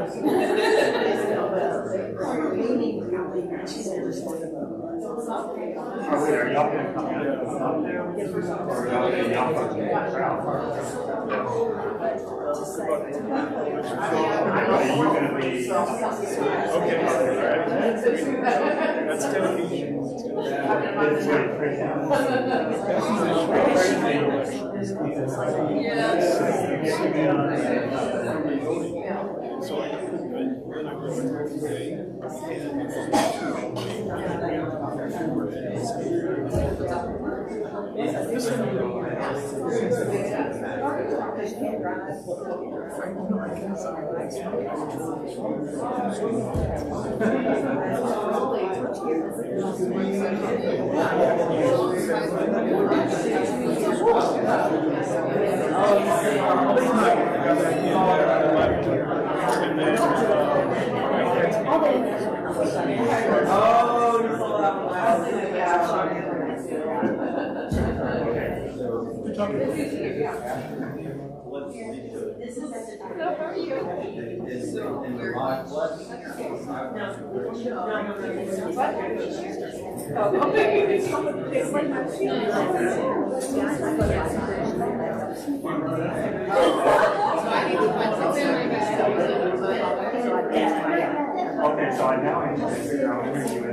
Are y'all going to come in? Or y'all going to okay. That's going to be. Okay, so I now need to figure out where you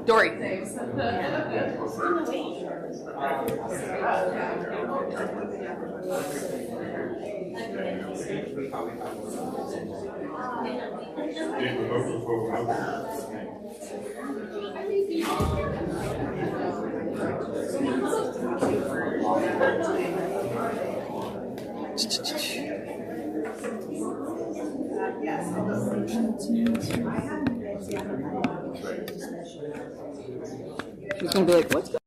Dory. She's gonna be like, what's going on?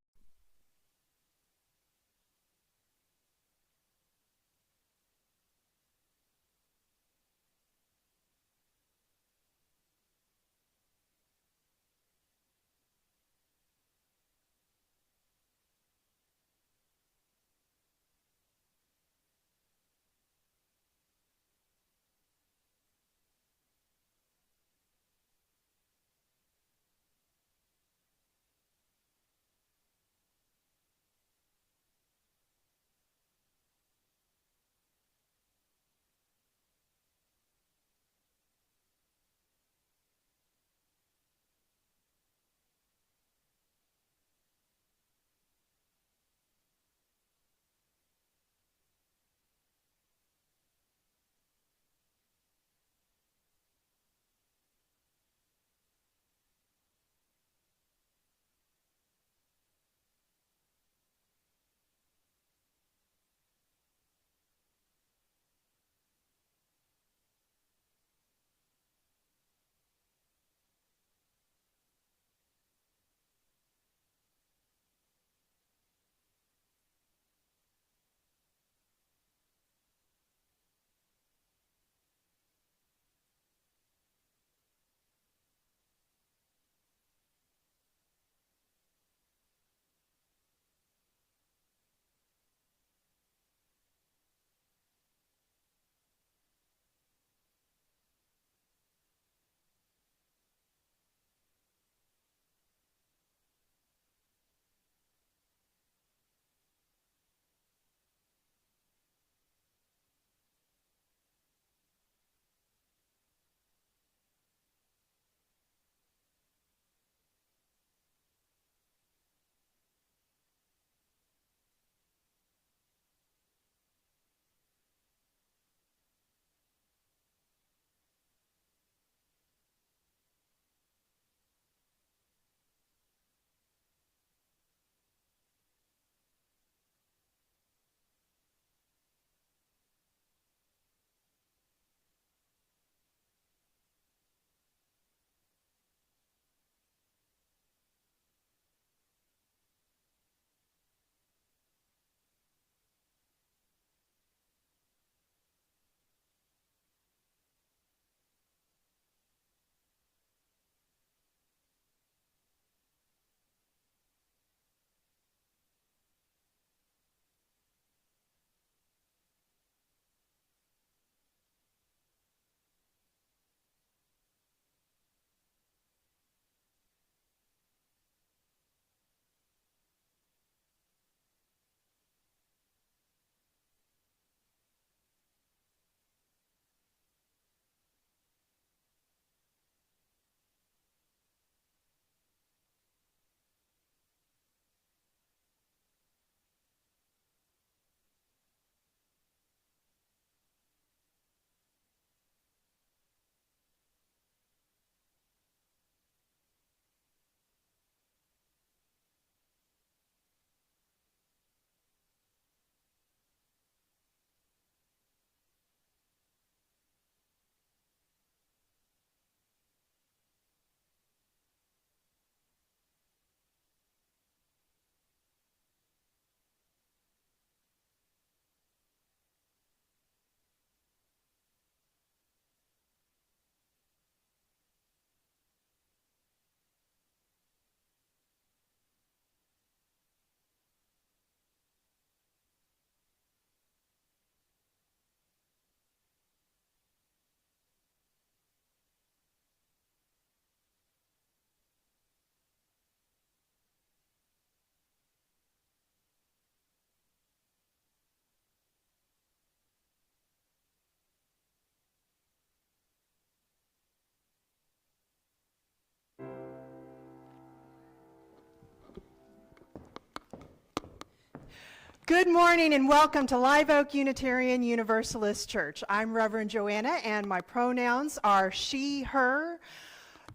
Good morning and welcome to Live Oak Unitarian Universalist Church. I'm Reverend Joanna and my pronouns are she, her.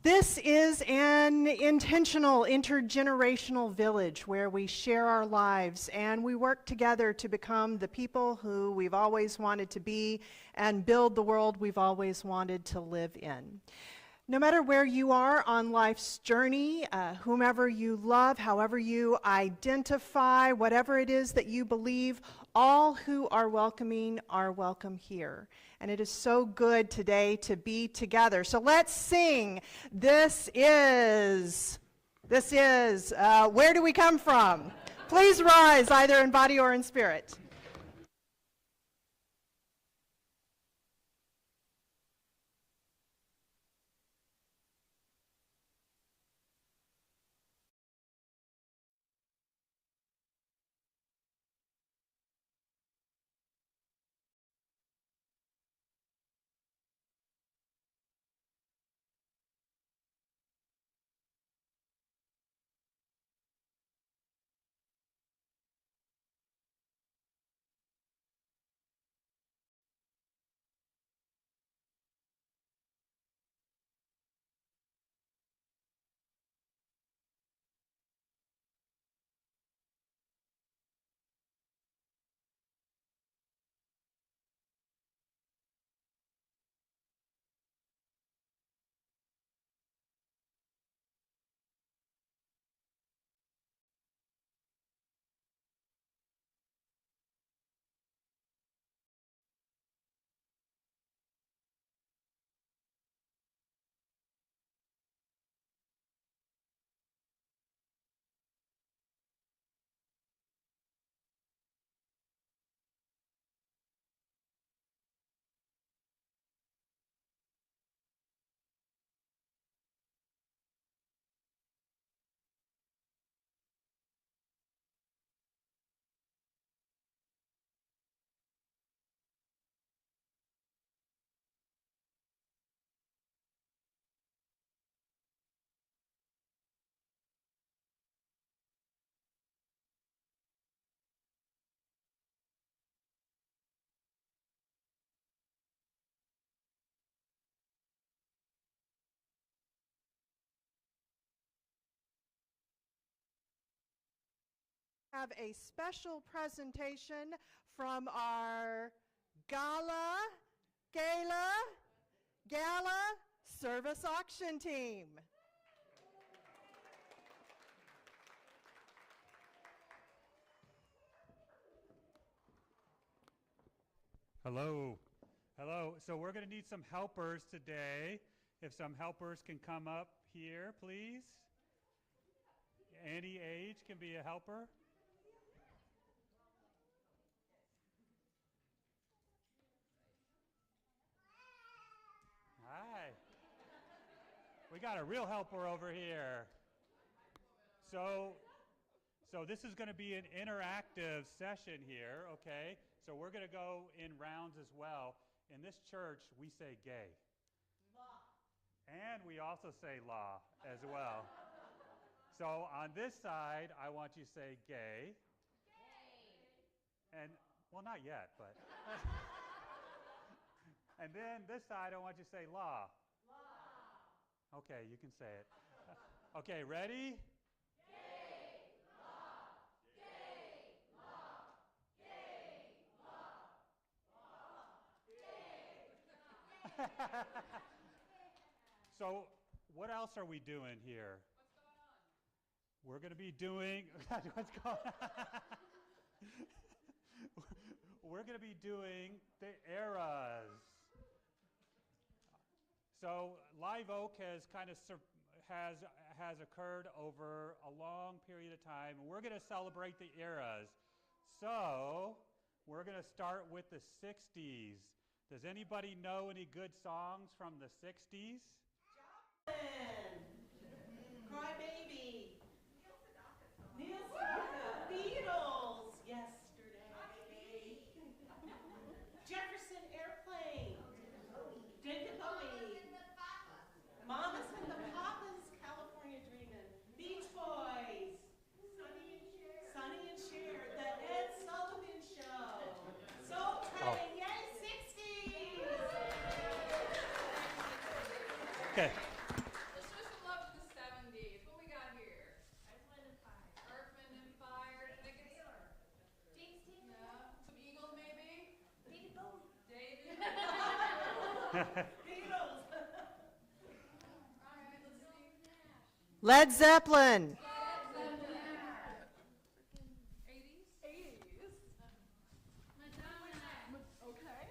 This is an intentional intergenerational village where we share our lives and we work together to become the people who we've always wanted to be and build the world we've always wanted to live in. No matter where you are on life's journey, whomever you love, however you identify, whatever it is that you believe, all who are welcoming are welcome here. And it is so good today to be together. So let's sing. This is, where do we come from? Please rise either in body or in spirit. Have a special presentation from our gala service auction team. Hello. So we're going to need some helpers today. If some helpers can come up here, please. Any age can be a helper. Hi. We got a real helper over here. So this is going to be an interactive session here, okay? So we're going to go in rounds as well. In this church, we say gay. Law. And we also say law as well. So on this side, I want you to say gay. Gay. And, well, not yet, but. And then this side, I want you to say law. Law. Okay, you can say it. Okay, ready? So, what else are we doing here? What's going on? We're going to be doing. What's going on? We're going to be doing the eras. So, Live Oak has kind of has occurred over a long period of time, and we're going to celebrate the eras. So, we're going to start with the 60s. Does anybody know any good songs from the 60s? Cry Baby. Neil Sedaka. Beatles. Yesterday. Jefferson Airplane. David Bowie. Mamas and the Papas. California Dreamin'. Beach Boys. Sonny and Cher. The Ed Sullivan. Okay. Let's show some love to the 70s. What we got here? Earth, Wind, and Fire. Earth, Wind, and Fire. I think it's James Taylor. No. Some Eagles, maybe. David Bowie. David. Beatles. All right, let's see. Led Zeppelin. 80s. Madonna. Okay.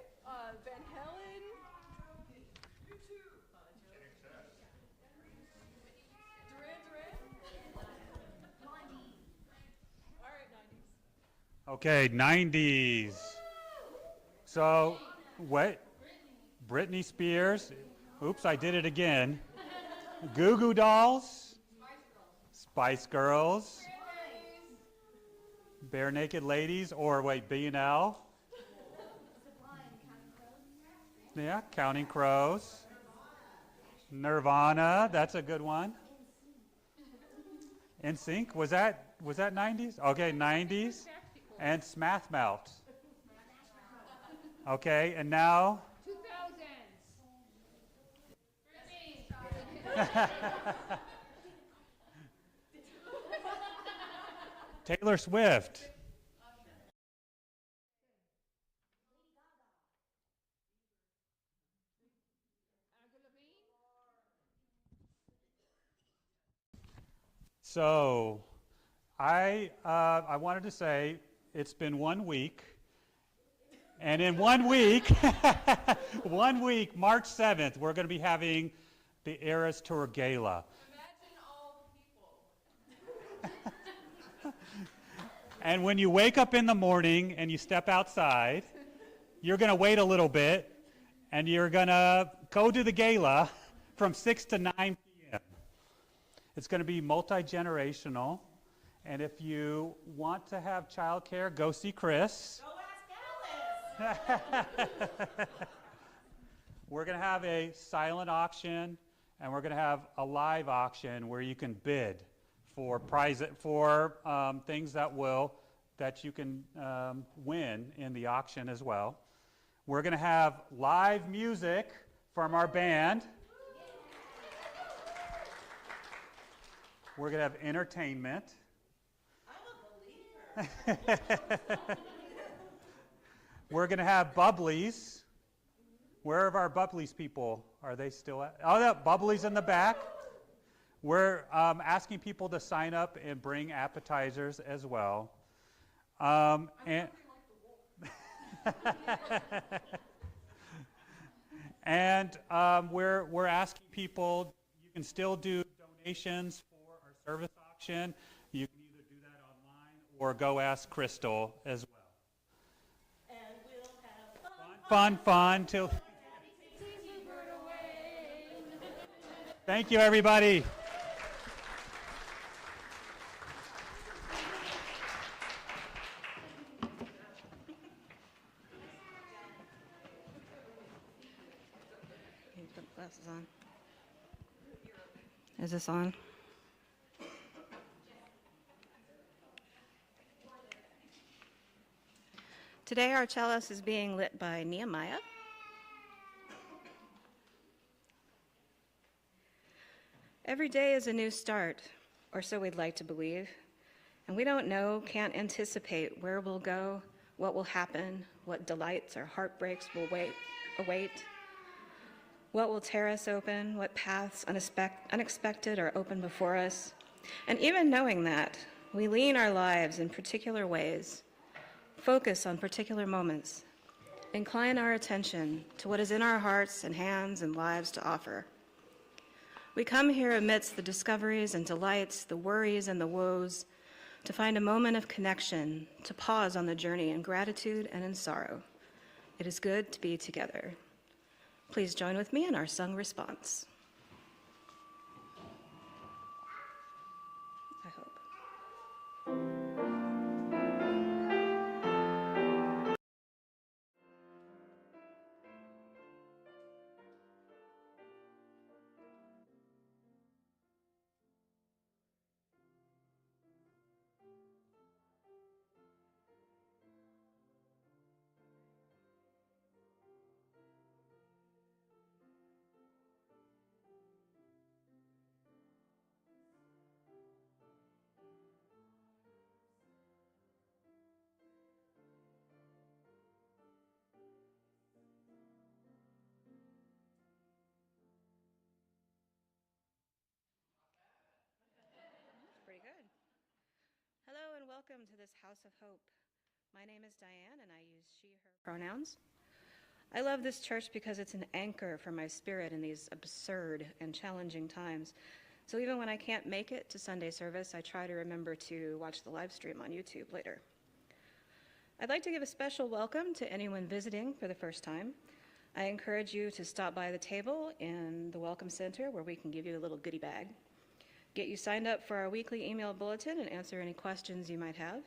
Van Halen. All right, 90s. Okay, 90s. So, what? Britney Spears. Oops, I did it again. Goo Goo Dolls. Spice Girls. Bare Naked Ladies, or wait, B&L. Yeah, Counting Crows. Nirvana, that's a good one. NSYNC, was that 90s? Okay, 90s. And Smash Mouth. Okay, and now 2000s. Taylor Swift. So, I wanted to say it's been 1 week, and in 1 week, 1 week, March 7th, we're going to be having the Eras Tour Gala. Imagine all the people. And when you wake up in the morning and you step outside, you're going to wait a little bit, and you're going to go to the gala from 6 to 9 p.m. It's going to be multi-generational, and if you want to have childcare, go see Chris. Go ask Alice. We're going to have a silent auction, and we're going to have a live auction where you can bid for things that you can win in the auction as well. We're going to have live music from our band. We're going to have entertainment. I'm a believer. We're going to have bubblies. Where are our bubblies people? Are they still at? Oh, that bubblies in the back. We're asking people to sign up and bring appetizers as well. And we're asking people, you can still do donations for our service auction. You can either do that online or go ask Crystal as well. And we'll have Fun till. Thank you, everybody. Put glasses on. Is this on? Today our chalice is being lit by Nehemiah. Every day is a new start, or so we'd like to believe. And we don't know, can't anticipate where we'll go, what will happen, what delights or heartbreaks will await, what will tear us open, what paths unexpected are open before us. And even knowing that, we lean our lives in particular ways, focus on particular moments, incline our attention to what is in our hearts and hands and lives to offer. We come here amidst the discoveries and delights, the worries and the woes, to find a moment of connection, to pause on the journey in gratitude and in sorrow. It is good to be together. Please join with me in our sung response. I hope. Welcome to this house of hope. My name is Diane, and I use she, her pronouns. I love this church because it's an anchor for my spirit in these absurd and challenging times. So even when I can't make it to Sunday service, I try to remember to watch the live stream on YouTube later. I'd like to give a special welcome to anyone visiting for the first time. I encourage you to stop by the table in the Welcome Center where we can give you a little goodie bag. Get you signed up for our weekly email bulletin and answer any questions you might have.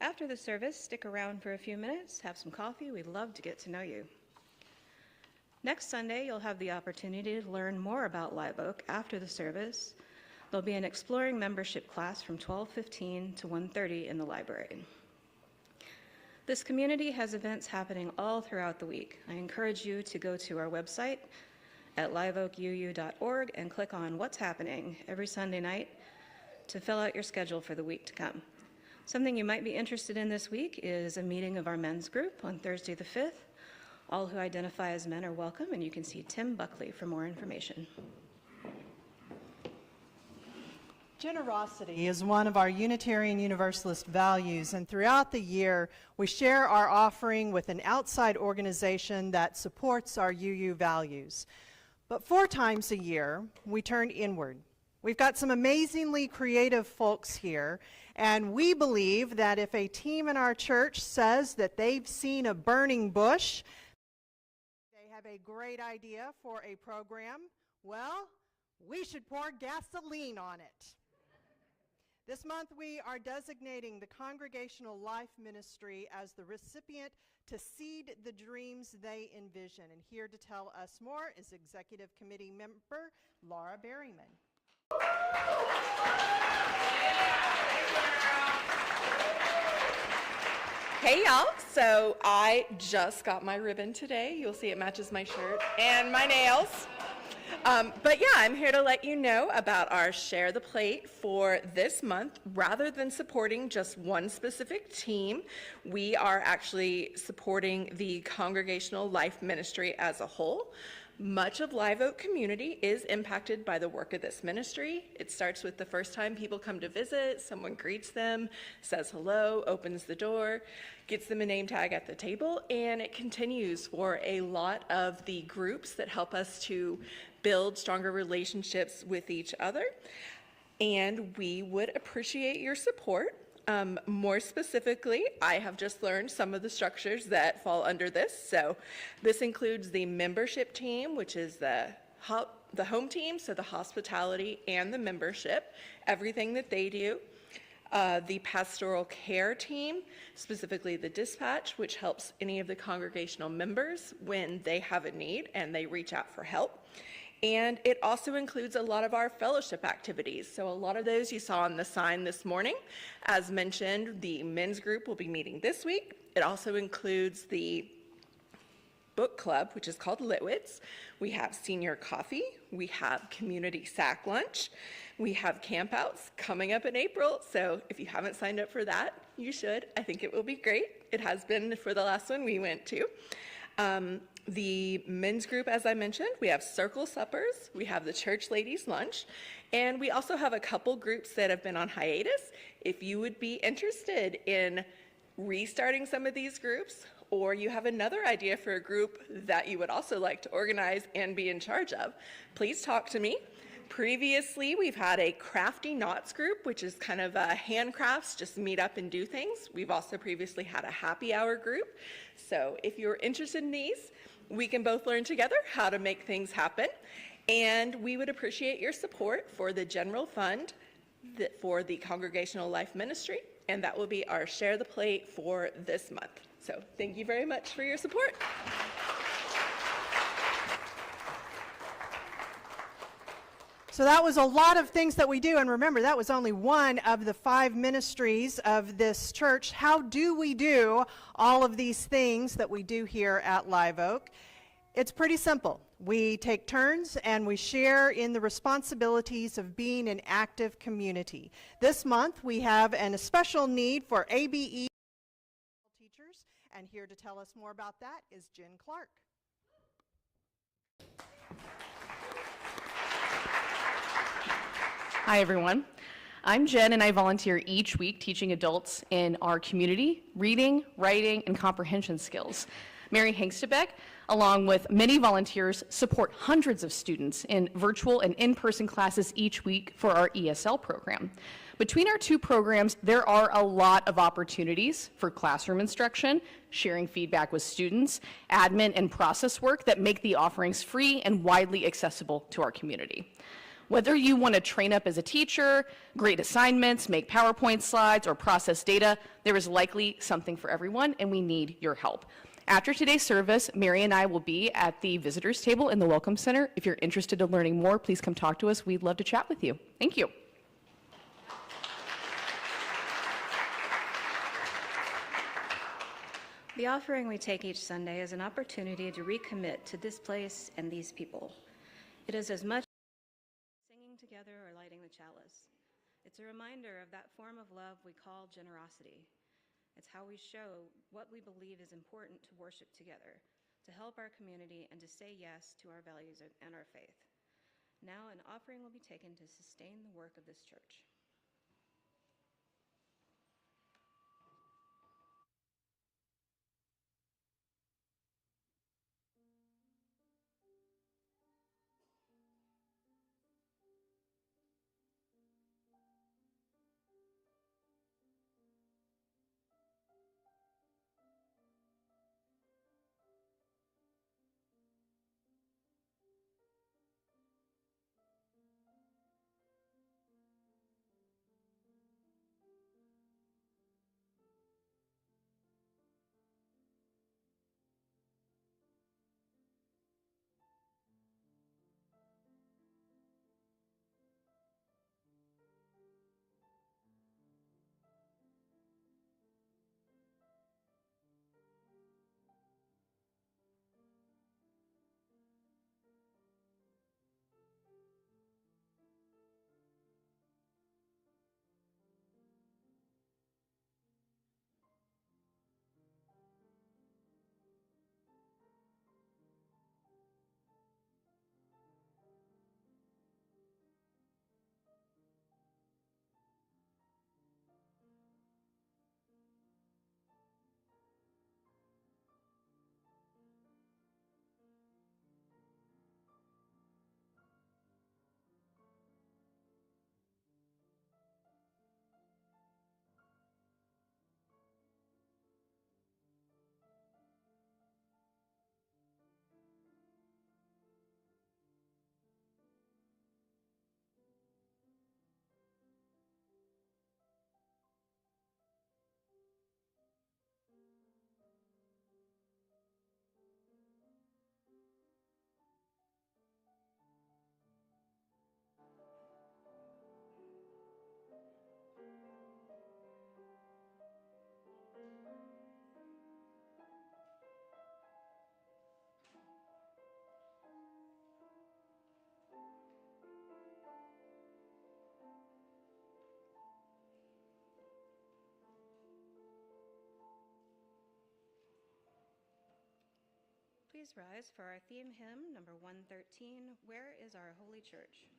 After the service, stick around for a few minutes, have some coffee. We'd love to get to know you. Next Sunday, you'll have the opportunity to learn more about Live Oak after the service. There'll be an exploring membership class from 12:15 to 1:30 in the library. This community has events happening all throughout the week. I encourage you to go to our website at liveoakuu.org and click on What's Happening every Sunday night to fill out your schedule for the week to come. Something you might be interested in this week is a meeting of our men's group on Thursday the 5th. All who identify as men are welcome, and you can see Tim Buckley for more information. Generosity is one of our Unitarian Universalist values, and throughout the year, we share our offering with an outside organization that supports our UU values. But 4 times a year, we turn inward. We've got some amazingly creative folks here, and we believe that if a team in our church says that they've seen a burning bush, they have a great idea for a program, well, we should pour gasoline on it. This month, we are designating the Congregational Life Ministry as the recipient to seed the dreams they envision. And here to tell us more is Executive Committee member Laura Berryman. Hey y'all, so I just got my ribbon today. You'll see it matches my shirt and my nails. But yeah, I'm here to let you know about our Share the Plate for this month. Rather than supporting just one specific team, we are actually supporting the Congregational Life Ministry as a whole. Much of Live Oak community is impacted by the work of this ministry. It starts with the first time people come to visit, someone greets them, says hello, opens the door, gets them a name tag at the table, and it continues for a lot of the groups that help us to build stronger relationships with each other. And we would appreciate your support. More specifically, I have just learned some of the structures that fall under this. So this includes the membership team, which is the home team, so the hospitality and the membership, everything that they do. The pastoral care team, specifically the dispatch, which helps any of the congregational members when they have a need and they reach out for help. And it also includes a lot of our fellowship activities. So a lot of those you saw on the sign this morning. As mentioned, the men's group will be meeting this week. It also includes the book club, which is called Litwits. We have senior coffee. We have community sack lunch. We have campouts coming up in April. So if you haven't signed up for that, you should. I think it will be great. It has been for the last one we went to. The men's group, as I mentioned, we have circle suppers, we have the church ladies lunch, and we also have a couple groups that have been on hiatus. If you would be interested in restarting some of these groups, or you have another idea for a group that you would also like to organize and be in charge of, please talk to me. Previously, we've had a crafty knots group, which is kind of handcrafts, just meet up and do things. We've also previously had a happy hour group. So if you're interested in these, we can both learn together how to make things happen. And we would appreciate your support for the general fund for the Congregational Life Ministry. And that will be our Share the Plate for this month. So thank you very much for your support. So that was a lot of things that we do, and remember, that was only one of the 5 ministries of this church. How do we do all of these things that we do here at Live Oak? It's pretty simple. We take turns and we share in the responsibilities of being an active community. This month we have a special need for ABE teachers, and here to tell us more about that is Jen Clark. Hi, everyone. I'm Jen, and I volunteer each week teaching adults in our community reading, writing, and comprehension skills. Mary Hengstebeck, along with many volunteers, support hundreds of students in virtual and in-person classes each week for our ESL program. Between our two programs, there are a lot of opportunities for classroom instruction, sharing feedback with students, admin and process work that make the offerings free and widely accessible to our community. Whether you want to train up as a teacher, grade assignments, make PowerPoint slides, or process data, there is likely something for everyone, and we need your help. After today's service, Mary and I will be at the visitors table in the Welcome Center. If you're interested in learning more, please come talk to us. We'd love to chat with you. Thank you. The offering we take each Sunday is an opportunity to recommit to this place and these people. It is as much singing together or lighting the chalice. It's a reminder of that form of love we call generosity. It's how we show what we believe is important to worship together, to help our community, and to say yes to our values and our faith. Now an offering will be taken to sustain the work of this church. Please rise for our theme hymn, number 113, Where is Our Holy Church?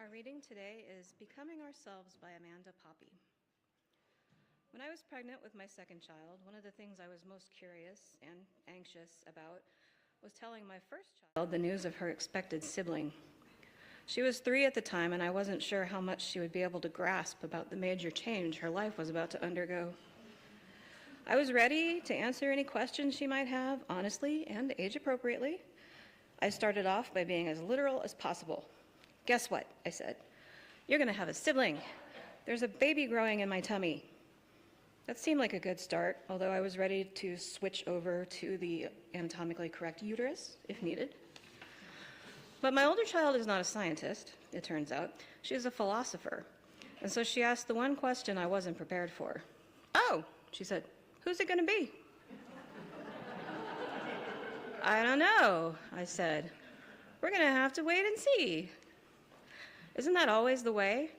Our reading today is Becoming Ourselves by Amanda Poppy. When I was pregnant with my second child, one of the things I was most curious and anxious about was telling my first child the news of her expected sibling. She was 3 at the time, and I wasn't sure how much she would be able to grasp about the major change her life was about to undergo. I was ready to answer any questions she might have, honestly and age-appropriately. I started off by being as literal as possible. "Guess what?" I said. "You're going to have a sibling. There's a baby growing in my tummy." That seemed like a good start, although I was ready to switch over to the anatomically correct uterus if needed. But my older child is not a scientist, it turns out. She is a philosopher. And so she asked the one question I wasn't prepared for. "Oh," she said, "who's it going to be?" "I don't know," I said. "We're going to have to wait and see." Isn't that always the way?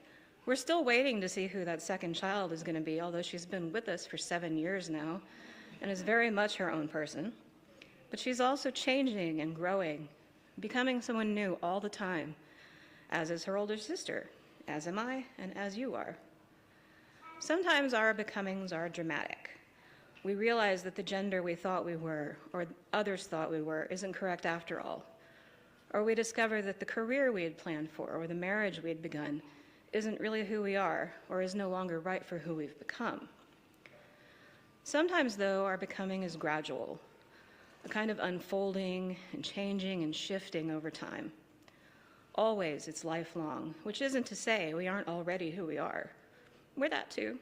We're still waiting to see who that second child is going to be, although she's been with us for 7 years now and is very much her own person. But she's also changing and growing, becoming someone new all the time, as is her older sister, as am I, and as you are. Sometimes our becomings are dramatic. We realize that the gender we thought we were, or others thought we were, isn't correct after all. Or we discover that the career we had planned for, or the marriage we had begun, isn't really who we are, or is no longer right for who we've become. Sometimes, though, our becoming is gradual, a kind of unfolding and changing and shifting over time. Always, it's lifelong, which isn't to say we aren't already who we are. We're that too.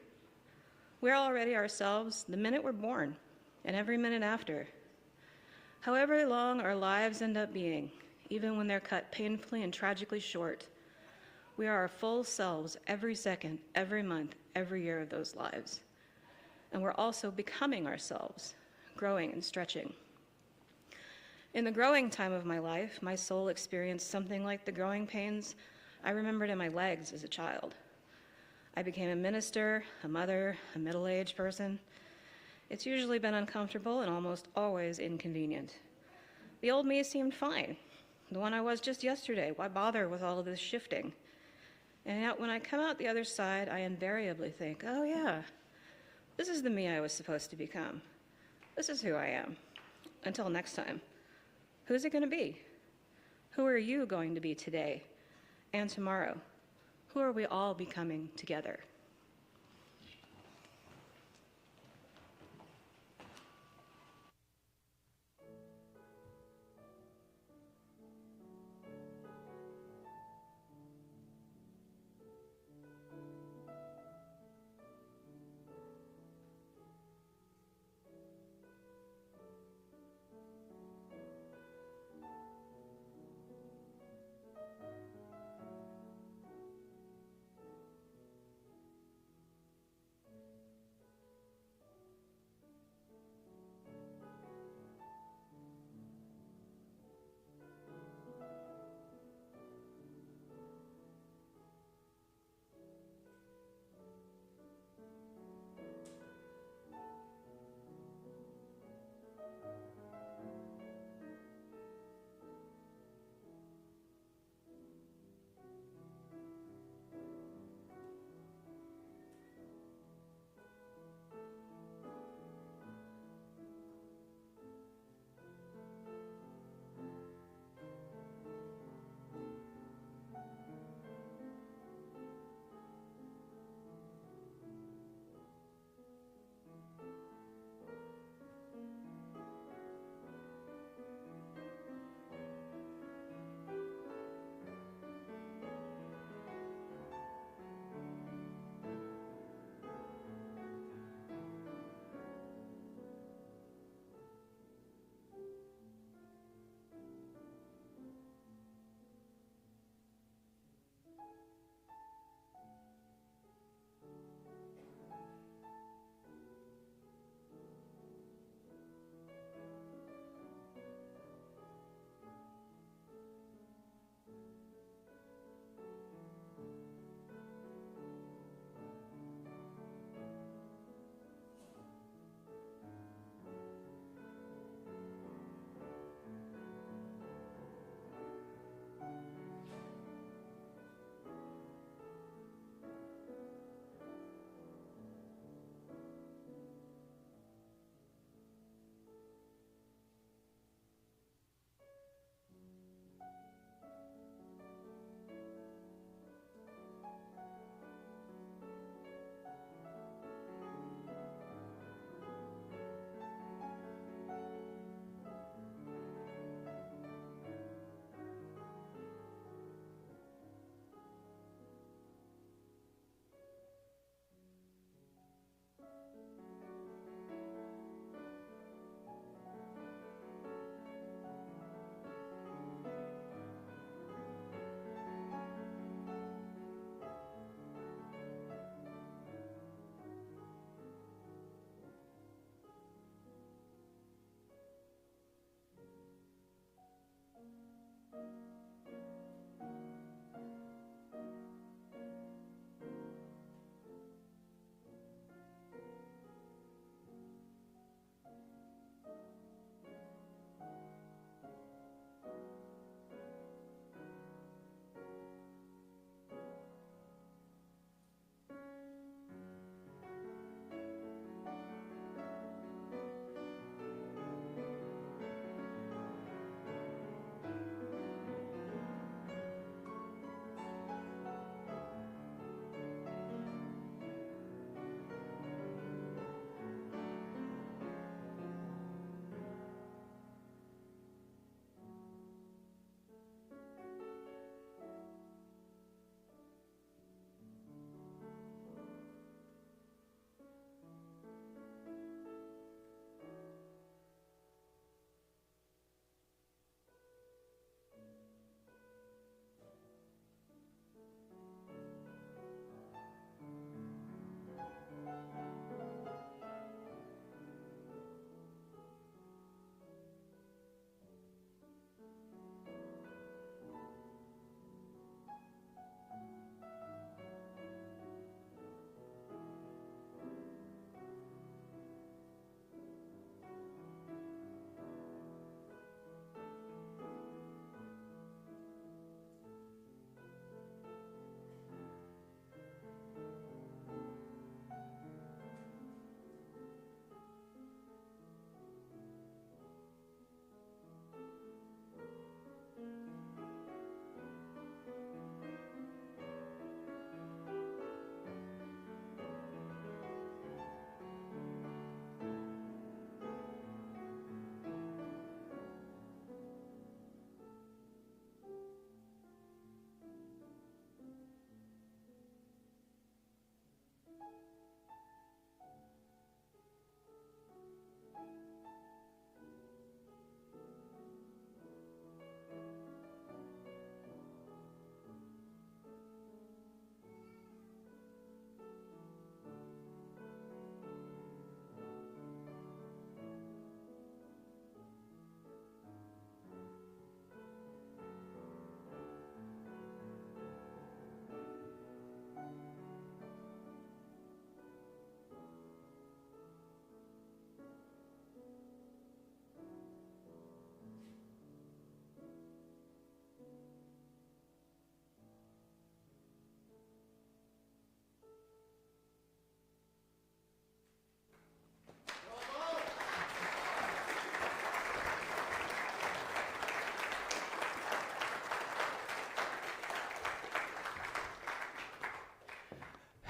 We're already ourselves the minute we're born, and every minute after. However long our lives end up being, even when they're cut painfully and tragically short, we are our full selves every second, every month, every year of those lives. And we're also becoming ourselves, growing and stretching. In the growing time of my life, my soul experienced something like the growing pains I remembered in my legs as a child. I became a minister, a mother, a middle-aged person. It's usually been uncomfortable and almost always inconvenient. The old me seemed fine, the one I was just yesterday. Why bother with all of this shifting? And yet when I come out the other side, I invariably think, oh yeah, this is the me I was supposed to become. This is who I am. Until next time. Who's it going to be? Who are you going to be today and tomorrow? Who are we all becoming together?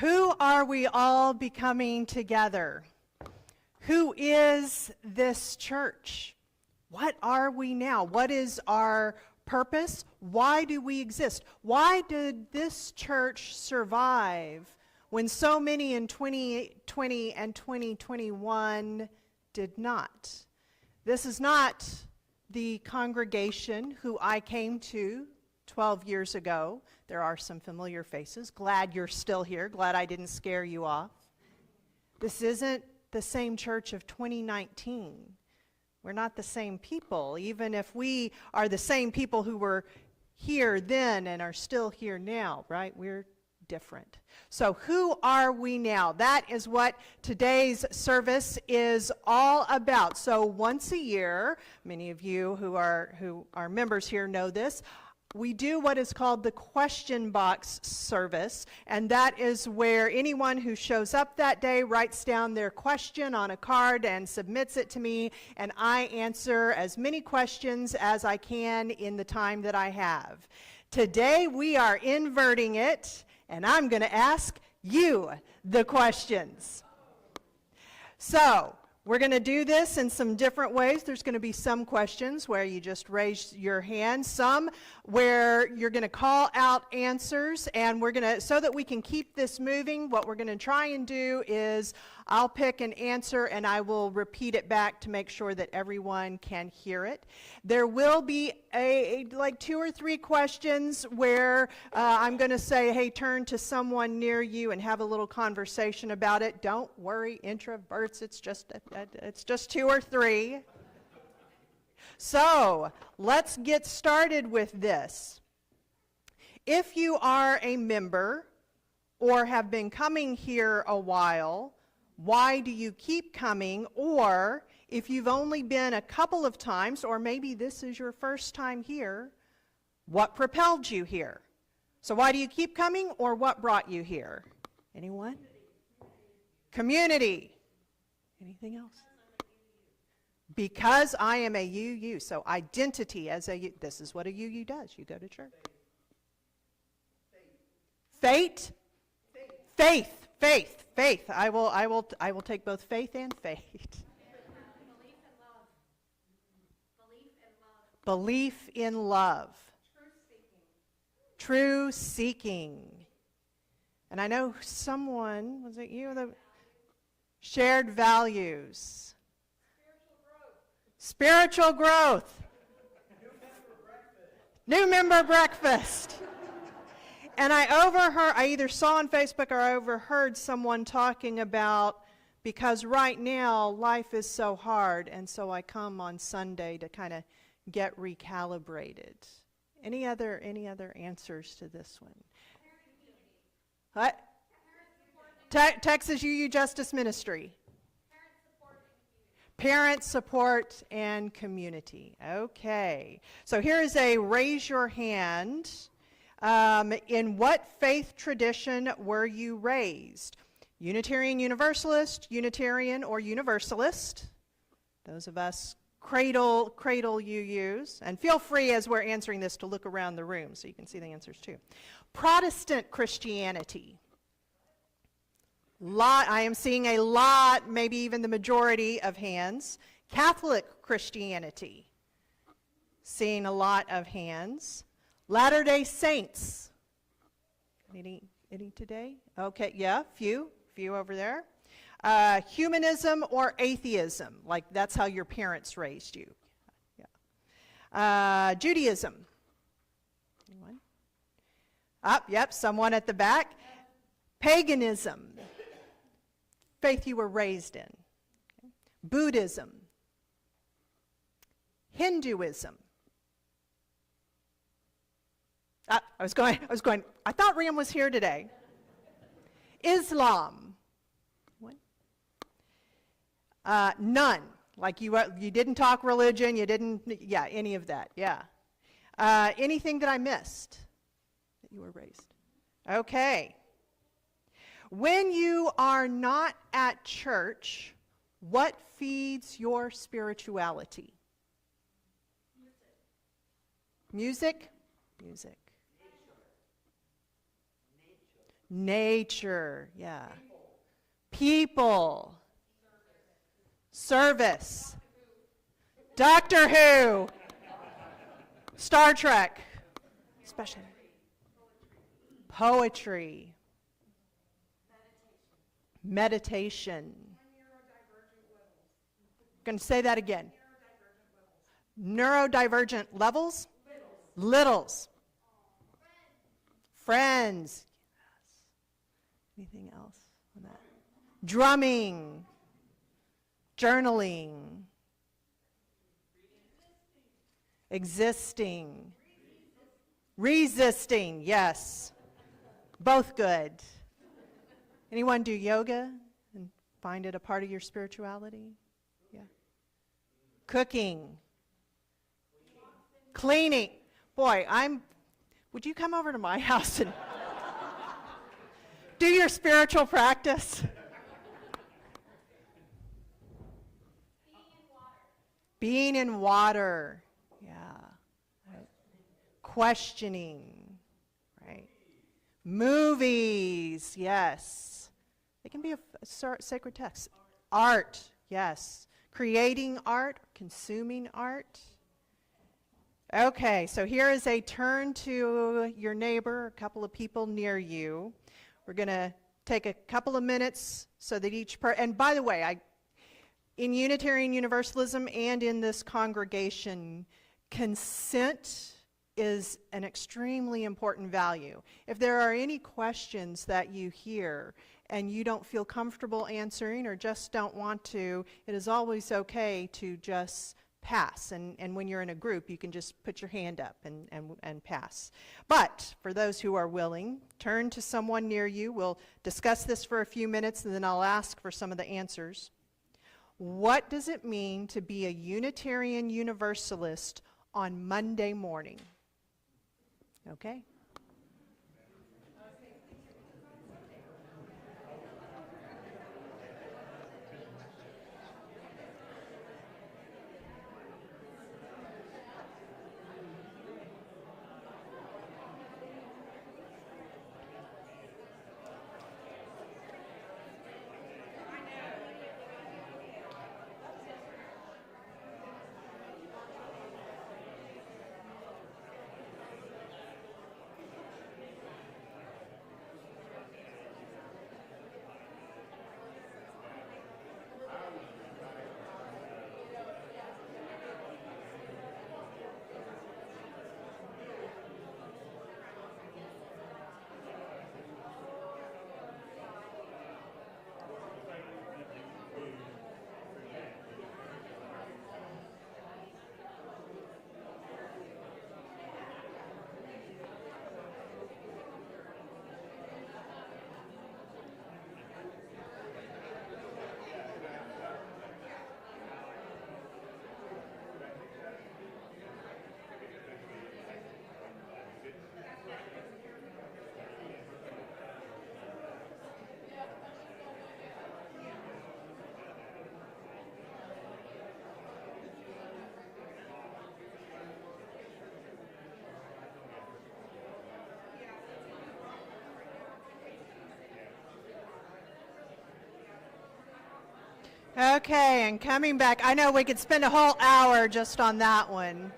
Who are we all becoming together? Who is this church? What are we now? What is our purpose? Why do we exist? Why did this church survive when so many in 2020 and 2021 did not? This is not the congregation who I came to 12 years ago. There are some familiar faces. Glad you're still here. Glad I didn't scare you off. This isn't the same church of 2019. We're not the same people, even if we are the same people who were here then and are still here now, right? We're different. So who are we now? That is what today's service is all about. So once a year, many of you who are members here know this, we do what is called the Question Box service, and that is where anyone who shows up that day writes down their question on a card and submits it to me, and I answer as many questions as I can in the time that I have. Today we are inverting it, and I'm going to ask you the questions. So, we're going to do this in some different ways. There's going to be some questions where you just raise your hand, some where you're going to call out answers, and we're going to, so that we can keep this moving, what we're going to try and do is I'll pick an answer and I will repeat it back to make sure that everyone can hear it. There will be like 2 or 3 questions where I'm going to say, hey, turn to someone near you and have a little conversation about it. Don't worry, introverts, it's just 2 or 3. So let's get started with this. If you are a member or have been coming here a while, why do you keep coming? Or if you've only been a couple of times, or maybe this is your first time here, what propelled you here? So why do you keep coming, or what brought you here? Anyone? Community. Anything else? Because I am a UU. So identity as a U. This is what a UU does. You go to church. Faith. Faith. Faith. Faith. I will take both faith and faith. Belief in love. True seeking. And I know someone, was it you? Shared values. Spiritual growth. New member breakfast. And I either saw on Facebook or I overheard someone talking about, because right now life is so hard, and so I come on Sunday to kind of get recalibrated. Any other answers to this one? What? Texas UU Justice Ministry. Parent support and community. Okay. So here is a raise your hand. In what faith tradition were you raised? Unitarian Universalist, Unitarian, or Universalist? Those of us cradle UUs. And feel free as we're answering this to look around the room so you can see the answers too. Protestant Christianity. I am seeing a lot, maybe even the majority of hands. Catholic Christianity. Seeing a lot of hands. Latter-day Saints. Any today? Okay, yeah, few over there. Humanism or atheism, like that's how your parents raised you. Yeah. Judaism. Anyone? Yep, someone at the back. Paganism. Faith you were raised in. Okay. Buddhism. Hinduism. I thought Ram was here today. Islam. What? None. Like you didn't talk religion, you didn't, yeah, any of that, yeah. Anything that I missed that you were raised? Okay. When you are not at church, what feeds your spirituality? Music? Music. Nature, yeah. People. Service. Doctor Who. Star Trek. Especially. Poetry. Meditation. I'm going to say that again. Neurodivergent levels? Littles. Friends. Anything else on that? Drumming. Journaling. Existing. Resisting, yes. Both good. Anyone do yoga and find it a part of your spirituality? Yeah. Cooking. Cleaning. Boy, would you come over to my house and do your spiritual practice? Being in water. Yeah. Right. Questioning. Right. Movies. Yes. They can be a sacred text. Art. Yes. Creating art. Consuming art. Okay, so here is a turn to your neighbor, a couple of people near you. We're going to take a couple of minutes so that and by the way, in Unitarian Universalism and in this congregation, consent is an extremely important value. If there are any questions that you hear and you don't feel comfortable answering or just don't want to, it is always okay to just pass. And when you're in a group, you can just put your hand up and pass. But for those who are willing, turn to someone near you. We'll discuss this for a few minutes, and then I'll ask for some of the answers. What does it mean to be a Unitarian Universalist on Monday morning? Okay. Okay, and coming back, I know we could spend a whole hour just on that one.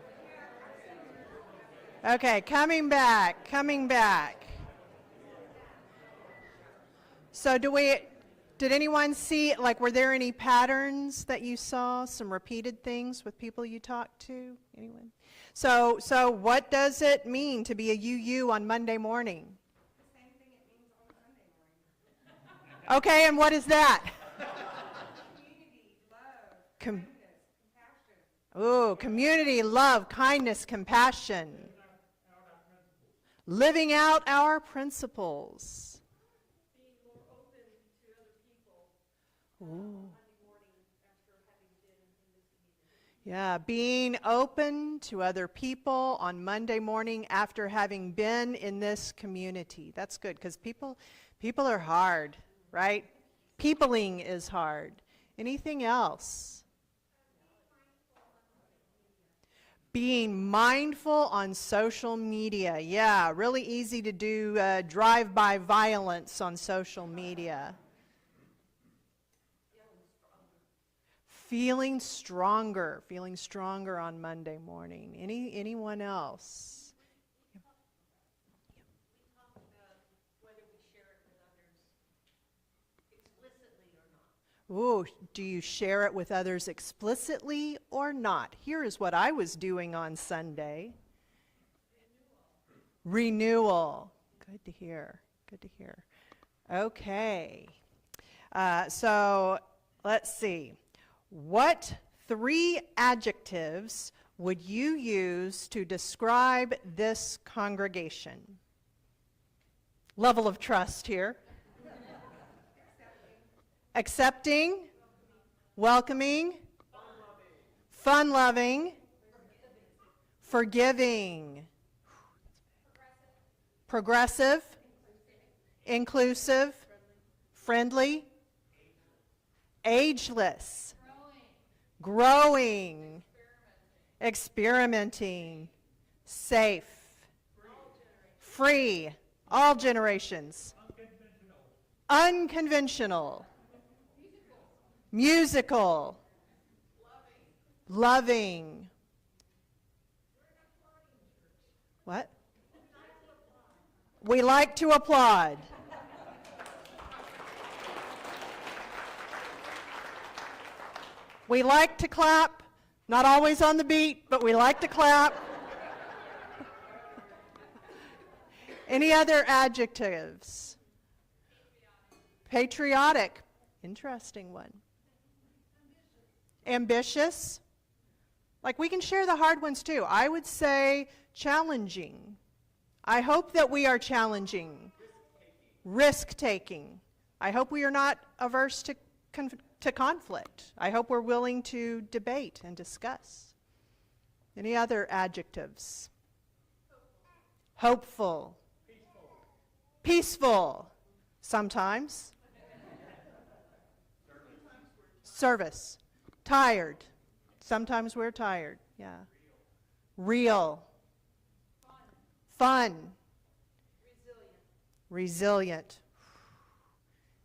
Okay, coming back. So did anyone see, like, were there any patterns that you saw, some repeated things with people you talked to? Anyone? So what does it mean to be a UU on Monday morning? The same thing it means on Sunday morning. Okay, and what is that? Community, love, kindness, compassion. Community, love, kindness, compassion. Living out our principles. Being more open to other people. Ooh. Monday morning after having been in this community. Yeah, being open to other people on Monday morning after having been in this community. That's good, because people are hard, right? Peopling is hard. Anything else? Being mindful on social media. Yeah, really easy to do drive-by violence on social media. Feeling stronger on Monday morning. Anyone else? We talked about whether we share it with others explicitly or not. Ooh, do you share it with others explicitly or not? Here is what I was doing on Sunday. Renewal. Good to hear. Okay. So let's see. What 3 adjectives would you use to describe this congregation? Level of trust here. Accepting, welcoming, fun-loving, forgiving, progressive, inclusive, friendly, ageless, growing, experimenting, safe, free, all generations, unconventional, musical, loving. What? We like to applaud. We like to clap, not always on the beat, but we like to clap. Any other adjectives? Patriotic. Interesting one. Ambitious. Like, we can share the hard ones too. I would say challenging. I hope that we are challenging. Risk-taking. I hope we are not averse to conflict. I hope we're willing to debate and discuss. Any other adjectives? Hopeful. Peaceful. Sometimes. Service. Tired. Sometimes we're tired. Yeah. Real. Fun. Resilient.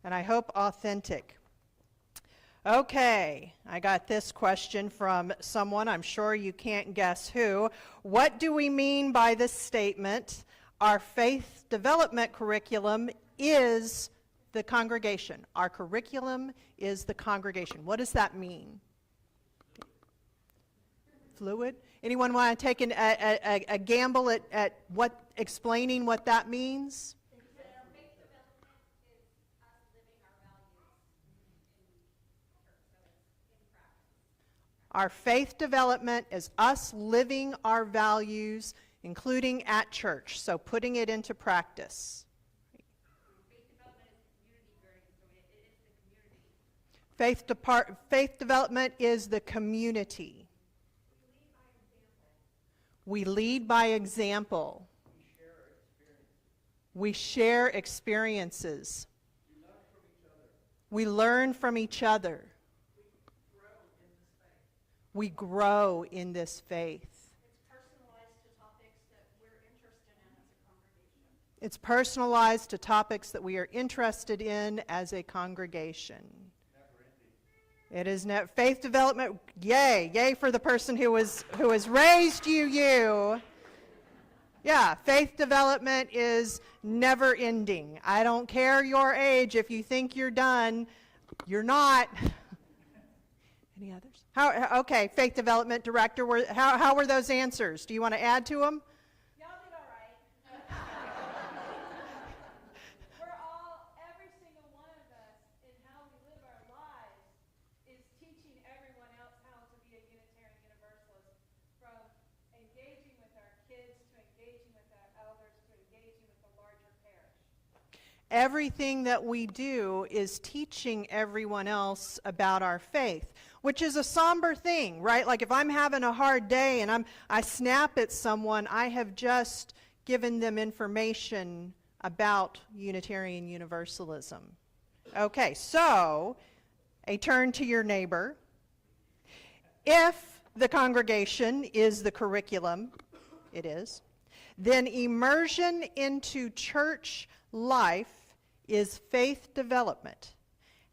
And I hope authentic. Okay, I got this question from someone, I'm sure you can't guess who. What do we mean by this statement, our faith development curriculum is the congregation? Our curriculum is the congregation. What does that mean? Fluid? Anyone want to take a gamble at explaining what that means? Our faith development is us living our values, including at church, so putting it into practice. Faith development is the community. We lead by example. We share experiences. We learn from each other. We grow in this faith. It's personalized to topics that we are interested in as a congregation. It is faith development. Yay for the person who has raised you. Yeah, faith development is never ending. I don't care your age. If you think you're done, you're not. Any others? Okay, faith development director, how were those answers? Do you want to add to them? Y'all did all right. Every single one of us, in how we live our lives, is teaching everyone else how to be a Unitarian Universalist, from engaging with our kids, to engaging with our elders, to engaging with the larger parish. Everything that we do is teaching everyone else about our faith, which is a somber thing, right? Like, if I'm having a hard day and I snap at someone, I have just given them information about Unitarian Universalism. Okay, so a turn to your neighbor. If the congregation is the curriculum, it is, then immersion into church life is faith development.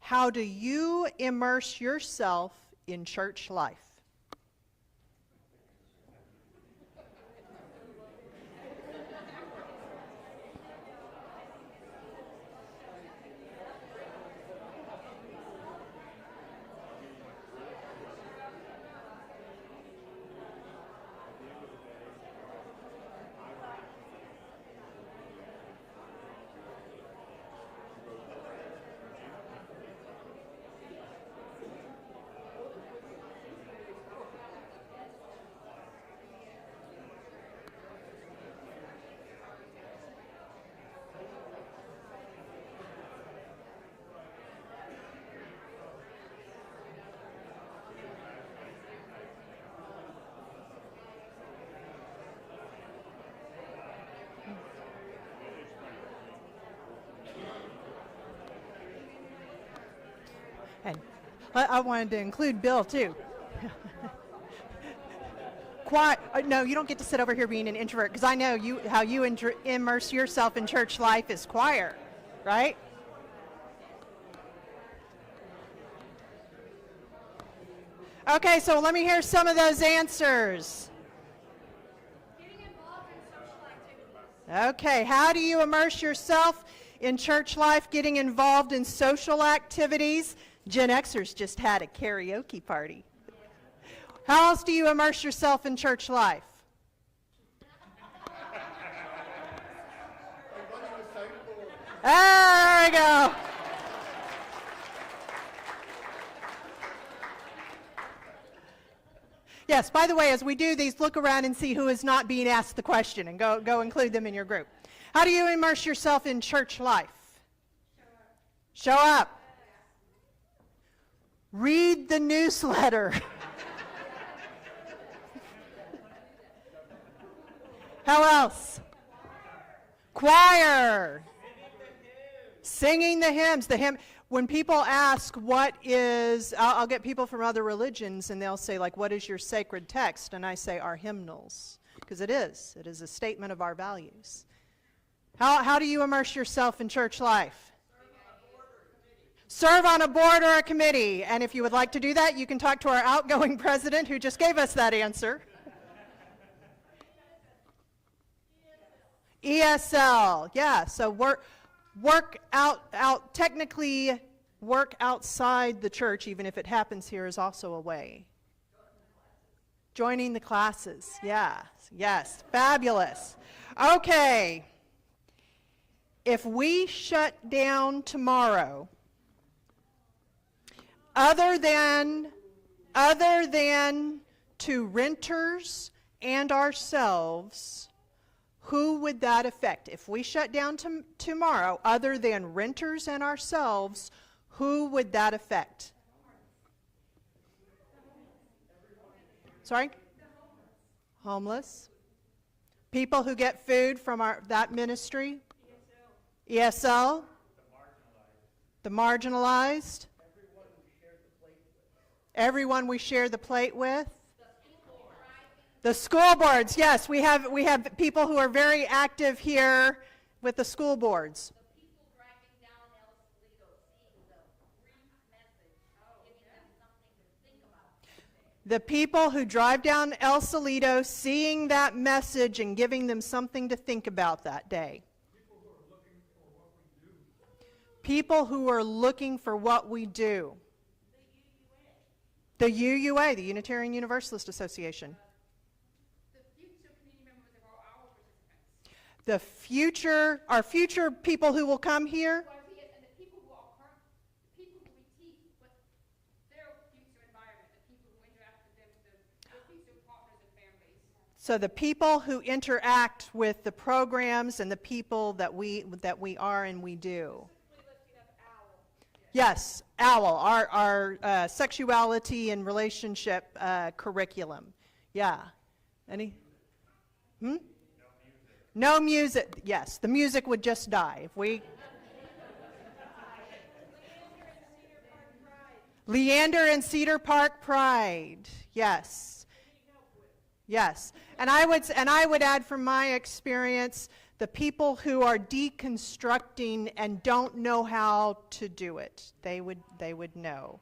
How do you immerse yourself in church life? And I wanted to include Bill, too. Quiet. No, you don't get to sit over here being an introvert, because I know how you immerse yourself in church life is choir, right? Okay, so let me hear some of those answers. Getting involved in social activities. Okay, how do you immerse yourself in church life? Getting involved in social activities. Gen Xers just had a karaoke party. How else do you immerse yourself in church life? There we go. Yes, by the way, as we do these, look around and see who is not being asked the question and go include them in your group. How do you immerse yourself in church life? Show up. Read the newsletter. How else? Choir. Singing the hymns. The hymn. When people ask what is, I'll get people from other religions and they'll say, like, what is your sacred text? And I say, our hymnals. Because it is. It is a statement of our values. How do you immerse yourself in church life? Serve on a board or a committee. And if you would like to do that, you can talk to our outgoing president who just gave us that answer. ESL. Yeah, so technically work outside the church, even if it happens here, is also a way. Joining the classes. Yeah. Yes. Fabulous. Okay. If we shut down tomorrow, other than to renters and ourselves, who would that affect? If we shut down tomorrow, other than renters and ourselves, who would that affect? Sorry? Homeless. People who get food from that ministry? ESL? The marginalized? Everyone we share the plate with? The school boards, yes, we have people who are very active here with the school boards. The people who drive down El Salito, seeing that message and giving them something to think about that day. People who are looking for what we do. The UUA, the Unitarian Universalist Association. Our future people who will come here. So the people who interact with the programs and the people that we are and we do. Yes, OWL, our sexuality and relationship curriculum. Yeah. Any? No music. Yes, the music would just die if we. Leander and Cedar Park Pride. Yes. Yes. And I would add from my experience, the people who are deconstructing and don't know how to do it. They would know.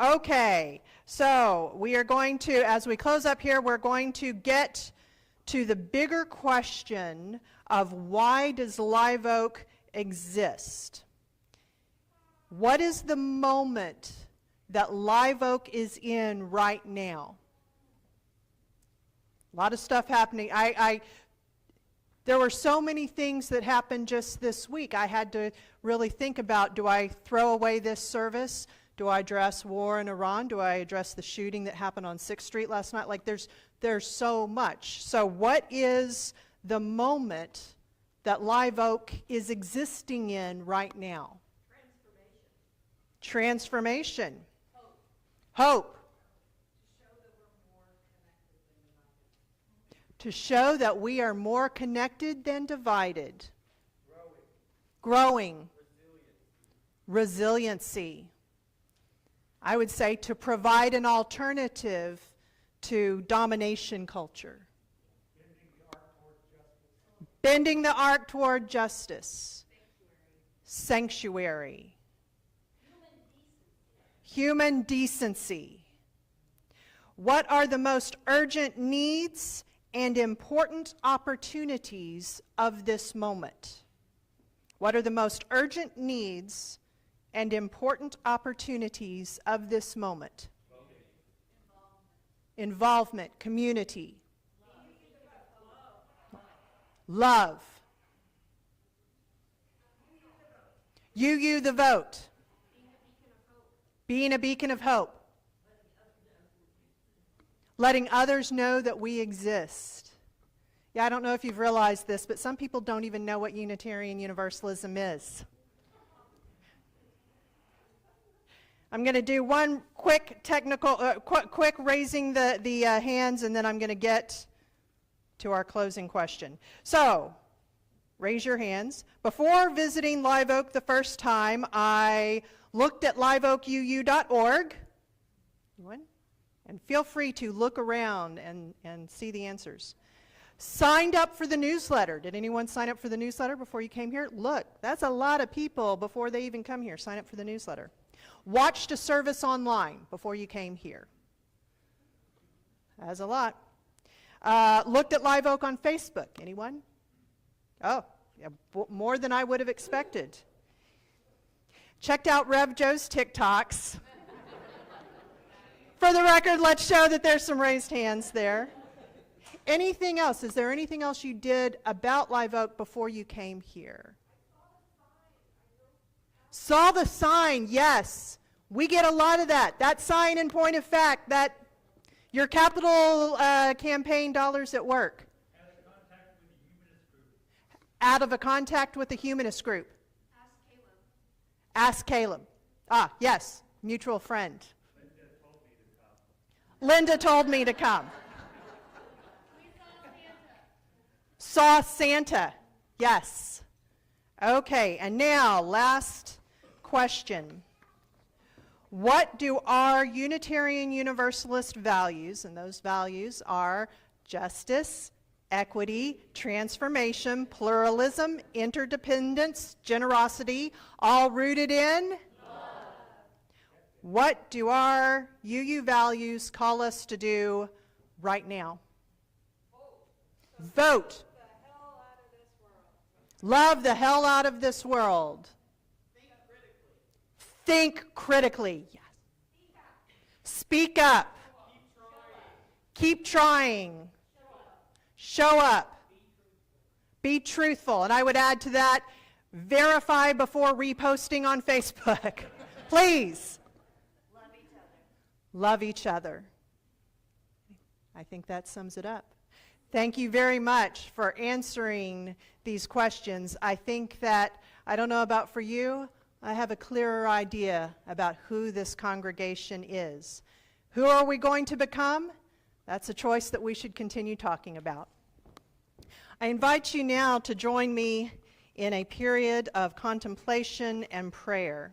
Okay. So, we are going to, as we close up here, we're going to get to the bigger question of why does Live Oak exist? What is the moment that Live Oak is in right now? A lot of stuff happening. There were so many things that happened just this week. I had to really think about, do I throw away this service? Do I address war in Iran? Do I address the shooting that happened on 6th Street last night? Like there's so much. So what is the moment that Live Oak is existing in right now? Transformation. Hope. To show that we are more connected than divided. Growing. Resiliency. I would say to provide an alternative to domination culture. Bending the arc toward justice. Sanctuary. Human decency. What are the most urgent needs and important opportunities of this moment? What are the most urgent needs and important opportunities of this moment? Involvement, community, love. You the vote. Being a beacon of hope. letting others know that we exist. Yeah, I don't know if you've realized this, but some people don't even know what Unitarian Universalism is. I'm going to do one quick technical, quick raising the hands, and then I'm going to get to our closing question. So, raise your hands. Before visiting Live Oak the first time, I looked at liveoakuu.org. Anyone? And feel free to look around and see the answers. Signed up for the newsletter. Did anyone sign up for the newsletter before you came here? Look, that's a lot of people before they even come here. Sign up for the newsletter. Watched a service online before you came here. That's a lot. Looked at Live Oak on Facebook. Anyone? Oh, yeah, more than I would have expected. Checked out Rev Joe's TikToks. For the record, let's show that there's some raised hands there. Anything else? Is there anything else you did about Live Oak before you came here? Saw the sign, yes. We get a lot of that. That sign, in point of fact, that your capital campaign dollars at work. Out of a contact with the humanist group. Ask Caleb. Ah, yes, mutual friend. Linda told me to come. Saw Santa. Yes. Okay, and now, last question. What do our Unitarian Universalist values, and those values are justice, equity, transformation, pluralism, interdependence, generosity, all rooted in love? What do our UU values call us to do right now? Vote. Love the hell out of this world. Think critically. Yes. Speak up. Keep trying. Show up. Be truthful. And I would add to that, verify before reposting on Facebook. Please. Love each other. I think that sums it up. Thank you very much for answering these questions. I think that, I don't know about for you, I have a clearer idea about who this congregation is. Who are we going to become? That's a choice that we should continue talking about. I invite you now to join me in a period of contemplation and prayer.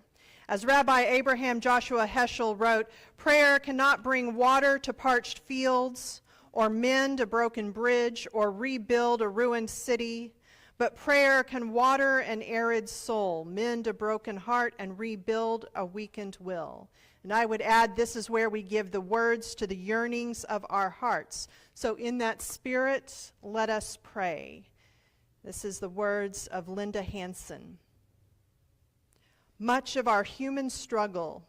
As Rabbi Abraham Joshua Heschel wrote, prayer cannot bring water to parched fields, or mend a broken bridge, or rebuild a ruined city, but prayer can water an arid soul, mend a broken heart, and rebuild a weakened will. And I would add, this is where we give the words to the yearnings of our hearts. So in that spirit, let us pray. This is the words of Linda Hansen. Much of our human struggle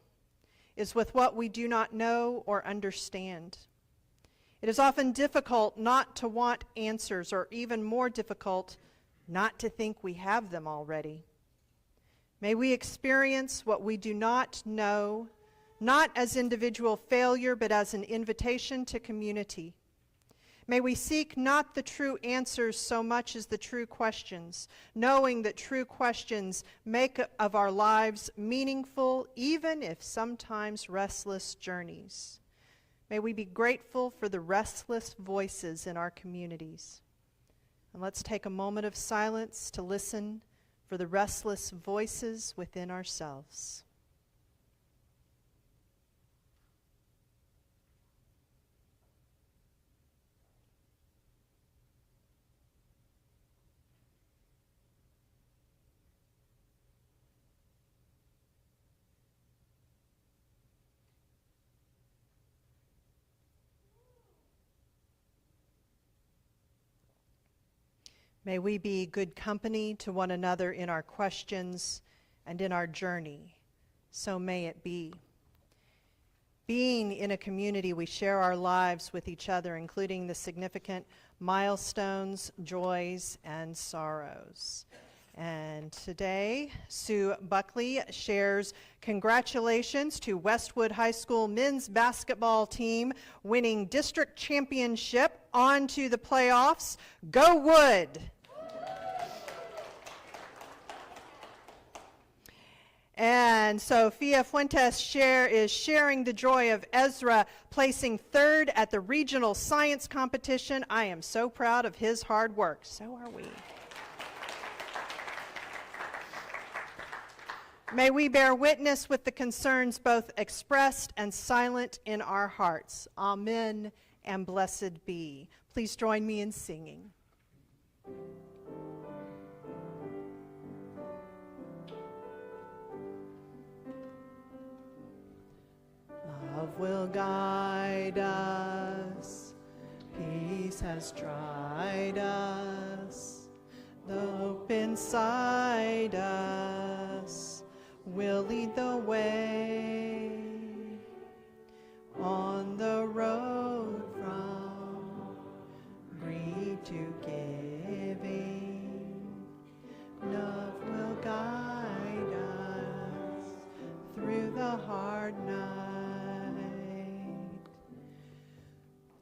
is with what we do not know or understand. It is often difficult not to want answers, or even more difficult, not to think we have them already. May we experience what we do not know, not as individual failure, but as an invitation to community. May we seek not the true answers so much as the true questions, knowing that true questions make of our lives meaningful, even if sometimes restless journeys. May we be grateful for the restless voices in our communities. And let's take a moment of silence to listen for the restless voices within ourselves. May we be good company to one another in our questions and in our journey. So may it be. Being in a community, we share our lives with each other, including the significant milestones, joys, and sorrows. And today, Sue Buckley shares congratulations to Westwood High School men's basketball team winning district championship. On to the playoffs. Go Wood! And Sophia Fuentes is sharing the joy of Ezra placing 3rd at the regional science competition. I am so proud of his hard work. So are we. May we bear witness with the concerns both expressed and silent in our hearts. Amen and blessed be. Please join me in singing. Love will guide us, peace has tried us, the hope inside us will lead the way on the road from greed to giving. Love will guide us through the hard night.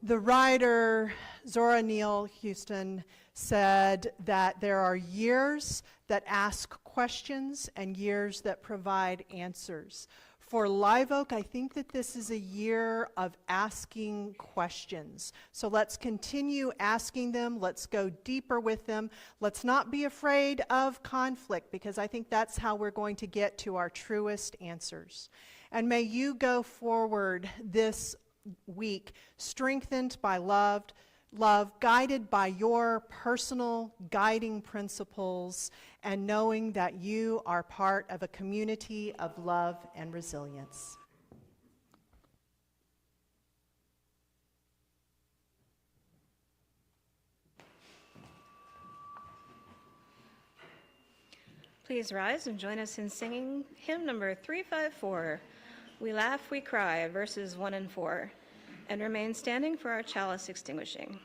The writer Zora Neale Houston said that there are years that ask questions and years that provide answers. For Live Oak, I think that this is a year of asking questions. So let's continue asking them. Let's go deeper with them. Let's not be afraid of conflict, because I think that's how we're going to get to our truest answers. And may you go forward this week strengthened by love, guided by your personal guiding principles, and knowing that you are part of a community of love and resilience. Please rise and join us in singing hymn number 354, We Laugh, We Cry, verses 1 and 4, and remain standing for our chalice extinguishing.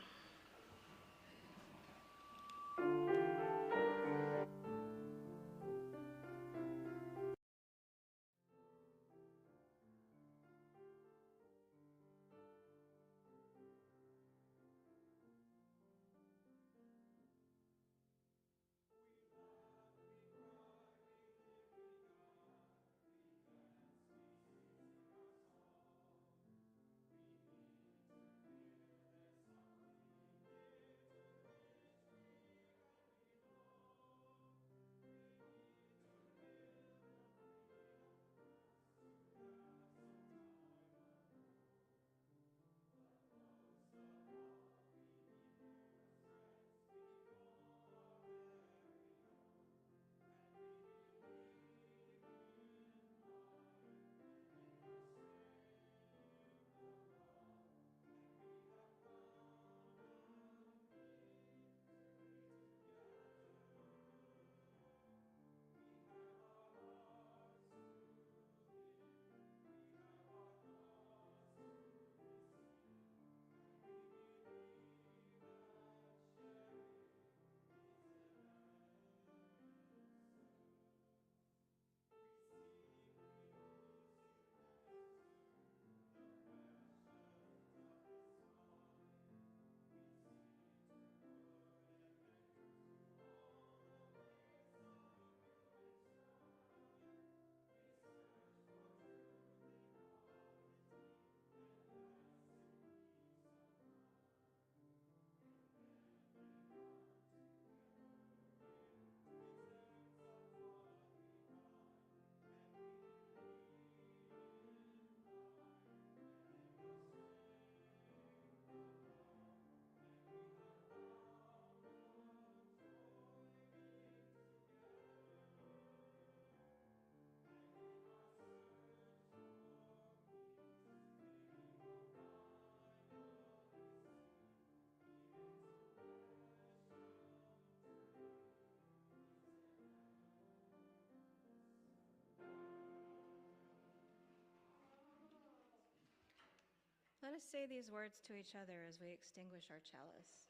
Let us say these words to each other as we extinguish our chalice.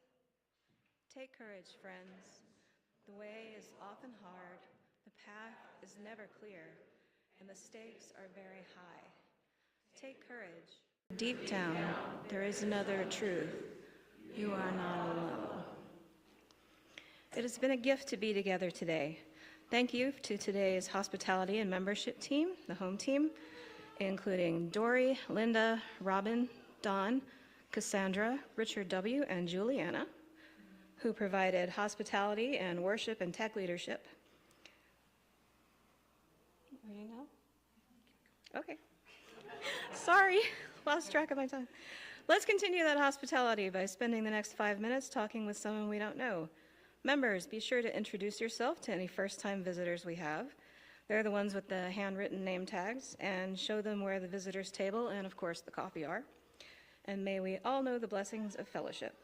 Take courage, friends. The way is often hard, the path is never clear, and the stakes are very high. Take courage. Deep down, there is another truth. You are not alone. It has been a gift to be together today. Thank you to today's hospitality and membership team, the home team, including Dory, Linda, Robin, Dawn, Cassandra, Richard W., and Juliana, who provided hospitality and worship and tech leadership. Reading now? Okay. Sorry, lost track of my time. Let's continue that hospitality by spending the next 5 minutes talking with someone we don't know. Members, be sure to introduce yourself to any first-time visitors we have. They're the ones with the handwritten name tags, and show them where the visitors' table and, of course, the coffee are. And may we all know the blessings of fellowship.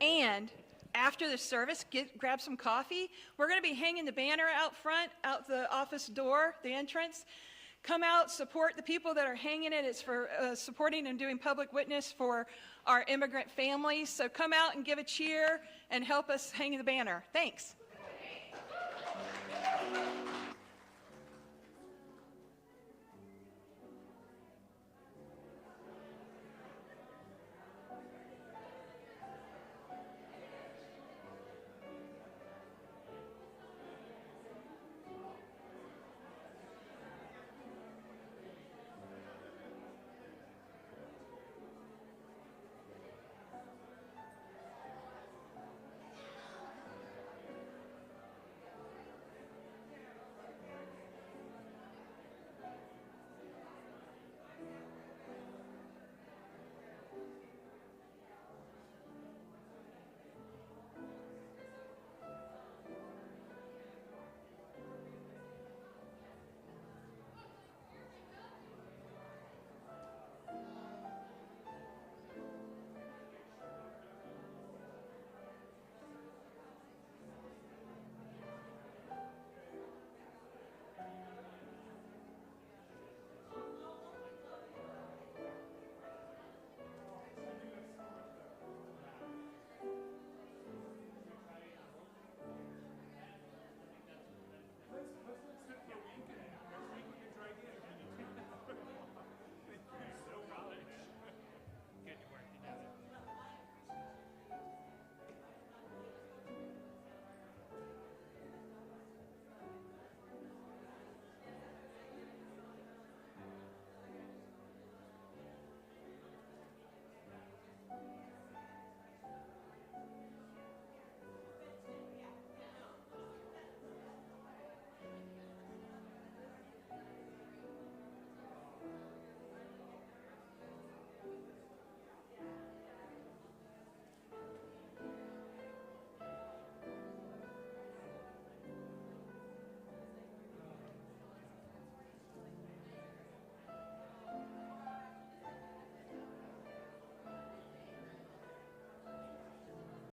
And after the service, grab some coffee. We're going to be hanging the banner out front, out the office door, the entrance. Come out, support the people that are hanging it. It's for supporting and doing public witness for our immigrant families. So come out and give a cheer and help us hang the banner. Thanks.